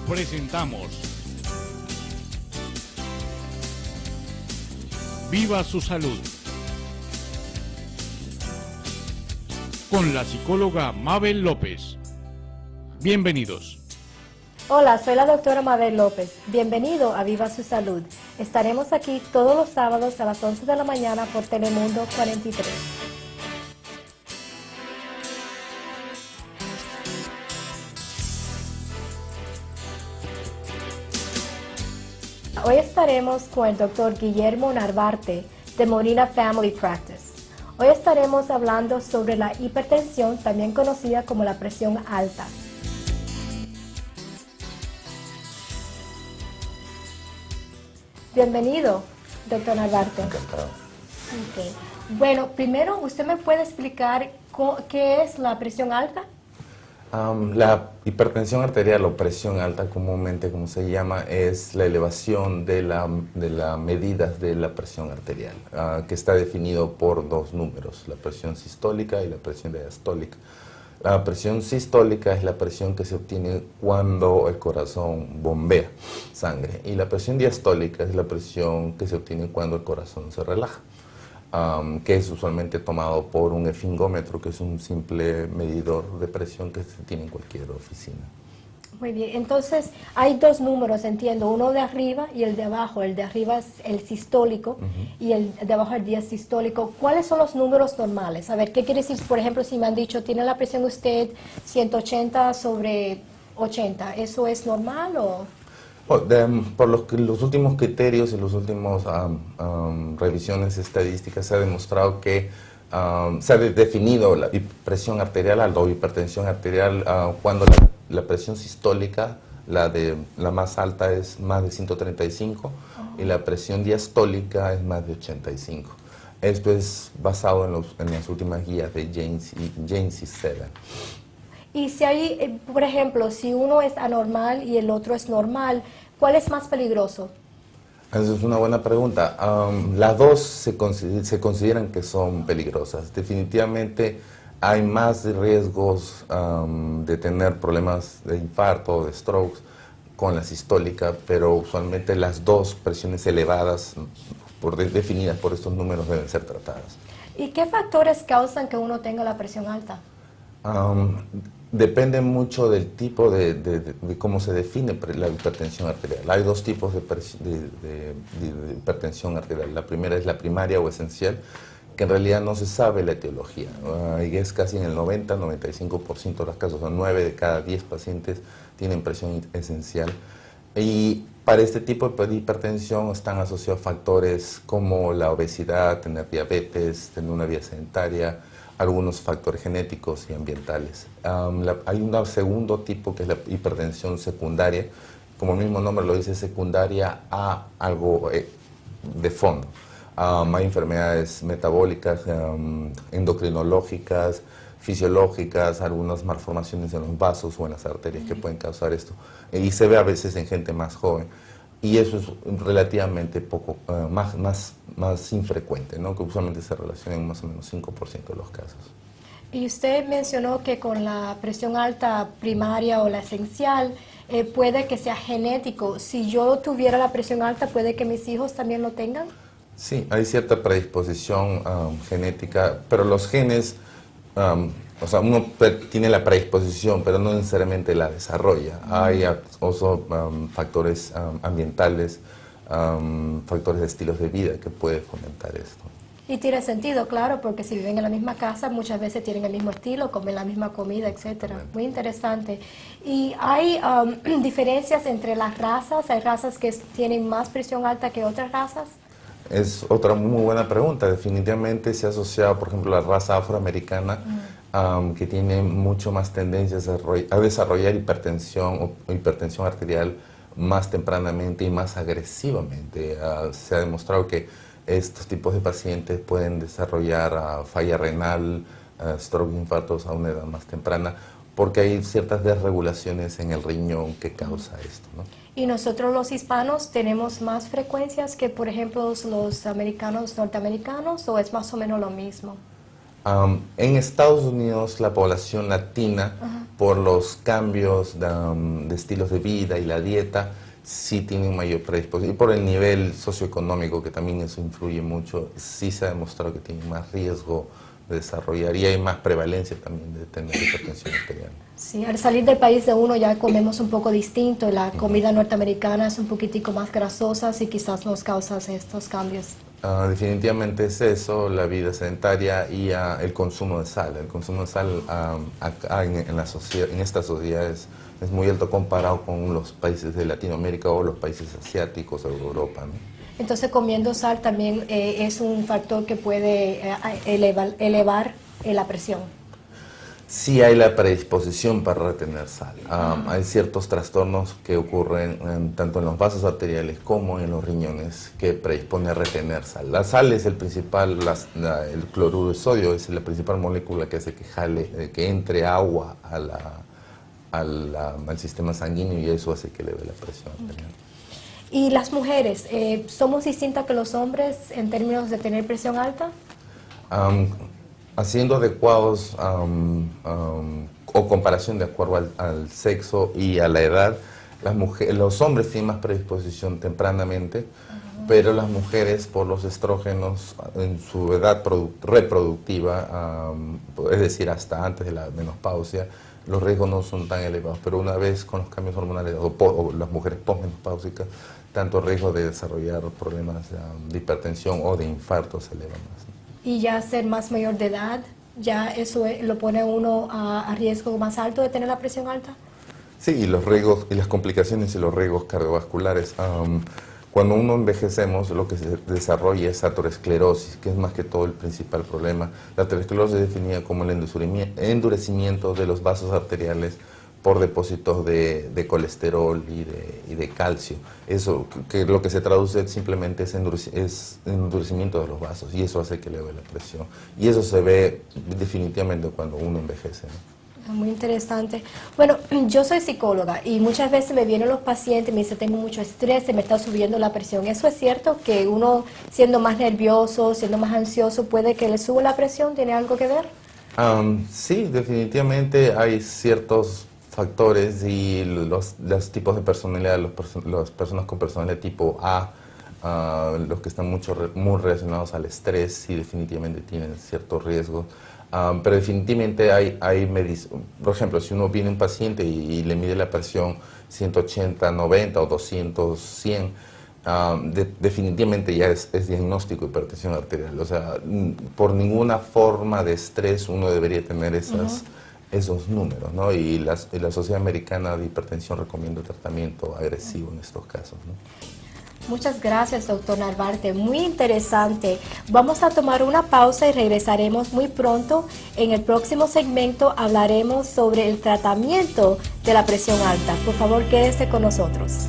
presentamos Viva su Salud con la psicóloga Mabel López. Bienvenidos. Hola, soy la doctora Mabel López. Bienvenido a Viva su Salud. Estaremos aquí todos los sábados a las 11 de la mañana por Telemundo 43. Hoy estaremos con el doctor Guillermo Narvarte de Molina Family Practice. Hoy estaremos hablando sobre la hipertensión, también conocida como la presión alta. Bienvenido, doctor Narvarte. Encantado. Okay. Bueno, primero, ¿usted me puede explicar qué es la presión alta? La hipertensión arterial o presión alta, comúnmente como se llama, es la elevación de la medida de la presión arterial, que está definido por dos números, la presión sistólica y la presión diastólica. La presión sistólica es la presión que se obtiene cuando el corazón bombea sangre, y la presión diastólica es la presión que se obtiene cuando el corazón se relaja, que es usualmente tomado por un efingómetro, que es un simple medidor de presión que se tiene en cualquier oficina. Muy bien, entonces hay dos números, entiendo, uno de arriba y el de abajo. El de arriba es el sistólico y el de abajo el diasistólico. ¿Cuáles son los números normales? A ver, ¿qué quiere decir? Por ejemplo, si me han dicho, ¿tiene la presión usted 180/80? ¿Eso es normal o...? Por los últimos criterios y las últimas revisiones estadísticas se ha demostrado que se ha definido la presión arterial alta o hipertensión arterial cuando la presión sistólica, la más alta, es más de 135 y la presión diastólica es más de 85. Esto es basado en las últimas guías de James y Seven. Y si hay, por ejemplo, si uno es anormal y el otro es normal, ¿cuál es más peligroso? Esa es una buena pregunta. Las dos se consideran que son peligrosas. Definitivamente hay más riesgos de tener problemas de infarto o de strokes con la sistólica, pero usualmente las dos presiones elevadas, definidas por estos números, deben ser tratadas. ¿Y qué factores causan que uno tenga la presión alta? Depende mucho del tipo de cómo se define la hipertensión arterial. Hay dos tipos de hipertensión arterial. La primera es la primaria o esencial, que en realidad no se sabe la etiología. Y es casi en el 90-95% de los casos, o 9 de cada 10 pacientes tienen presión esencial. Y para este tipo de hipertensión están asociados factores como la obesidad, tener diabetes, tener una vida sedentaria, algunos factores genéticos y ambientales. Hay un segundo tipo, que es la hipertensión secundaria. Como el mismo nombre lo dice, secundaria a algo de fondo. Hay enfermedades metabólicas, endocrinológicas, fisiológicas, algunas malformaciones en los vasos o en las arterias que pueden causar esto. Y se ve a veces en gente más joven. Y eso es relativamente poco, más infrecuente, ¿no? Que usualmente se relaciona en más o menos 5% de los casos. Y usted mencionó que con la presión alta primaria o la esencial puede que sea genético. Si yo tuviera la presión alta, ¿puede que mis hijos también lo tengan? Sí, hay cierta predisposición genética, pero los genes, o sea, uno tiene la predisposición, pero no necesariamente la desarrolla. Hay factores ambientales, factores de estilos de vida que pueden fomentar esto. Y tiene sentido, claro, porque si viven en la misma casa, muchas veces tienen el mismo estilo, comen la misma comida, etcétera. Muy interesante. ¿Y hay diferencias entre las razas? ¿Hay razas que tienen más presión alta que otras razas? Es otra muy buena pregunta. Definitivamente se ha asociado, por ejemplo, la raza afroamericana, que tiene mucho más tendencias a desarrollar hipertensión o hipertensión arterial más tempranamente y más agresivamente. Se ha demostrado que estos tipos de pacientes pueden desarrollar falla renal, stroke, infartos a una edad más temprana, porque hay ciertas desregulaciones en el riñón que causa esto, ¿no? Y nosotros los hispanos tenemos más frecuencias que, por ejemplo, los americanos, norteamericanos, ¿o es más o menos lo mismo? En Estados Unidos, la población latina, por los cambios de estilos de vida y la dieta, sí tienen mayor predisposición. Y por el nivel socioeconómico, que también eso influye mucho, sí se ha demostrado que tienen más riesgo de desarrollar y hay más prevalencia también de tener hipertensión arterial. Sí, al salir del país de uno ya comemos un poco distinto. La comida norteamericana es un poquitico más grasosa y quizás nos causa estos cambios. Definitivamente es eso, la vida sedentaria y el consumo de sal. El consumo de sal acá en esta sociedad es muy alto comparado con los países de Latinoamérica o los países asiáticos o Europa, ¿no? Entonces comiendo sal también es un factor que puede elevar la presión. Sí hay la predisposición para retener sal. Hay ciertos trastornos que ocurren tanto en los vasos arteriales como en los riñones que predisponen a retener sal. La sal es el principal, el cloruro de sodio es la principal molécula que hace que entre agua al sistema sanguíneo y eso hace que eleve la presión arterial. ¿Y las mujeres, somos distintas que los hombres en términos de tener presión alta? Haciendo adecuados o comparación de acuerdo al sexo y a la edad, los hombres tienen más predisposición tempranamente, pero las mujeres por los estrógenos en su edad reproductiva, es decir, hasta antes de la menopausia, los riesgos no son tan elevados, pero una vez con los cambios hormonales o las mujeres posmenopáusicas, tanto riesgo de desarrollar problemas de hipertensión o de infarto se eleva más. Y ya ser más mayor de edad, ya eso lo pone a uno a riesgo más alto de tener la presión alta. Sí, y los riesgos y las complicaciones y los riesgos cardiovasculares. Cuando uno envejecemos, lo que se desarrolla es aterosclerosis, que es más que todo el principal problema. La aterosclerosis es definida como el endurecimiento de los vasos arteriales por depósitos de colesterol y de calcio. Eso, que lo que se traduce simplemente es endurecimiento de los vasos y eso hace que eleve la presión. Y eso se ve definitivamente cuando uno envejece, ¿no? Muy interesante. Bueno, yo soy psicóloga y muchas veces me vienen los pacientes y me dicen, tengo mucho estrés, se me está subiendo la presión. ¿Eso es cierto? ¿Que uno siendo más nervioso, siendo más ansioso, puede que le suba la presión? ¿Tiene algo que ver? Sí, definitivamente hay ciertos factores y los tipos de personalidad, las personas con personalidad tipo A, los que están muy relacionados al estrés, sí definitivamente tienen cierto riesgo. Pero definitivamente hay mediciones. Por ejemplo, si uno viene un paciente y le mide la presión 180, 90 o 200, 100, definitivamente ya es diagnóstico de hipertensión arterial. O sea, por ninguna forma de estrés uno debería tener esos números, ¿no? Y la Sociedad Americana de Hipertensión recomienda tratamiento agresivo en estos casos, ¿no? Muchas gracias, doctor Narvarte. Muy interesante. Vamos a tomar una pausa y regresaremos muy pronto. En el próximo segmento hablaremos sobre el tratamiento de la presión alta. Por favor, quédese con nosotros.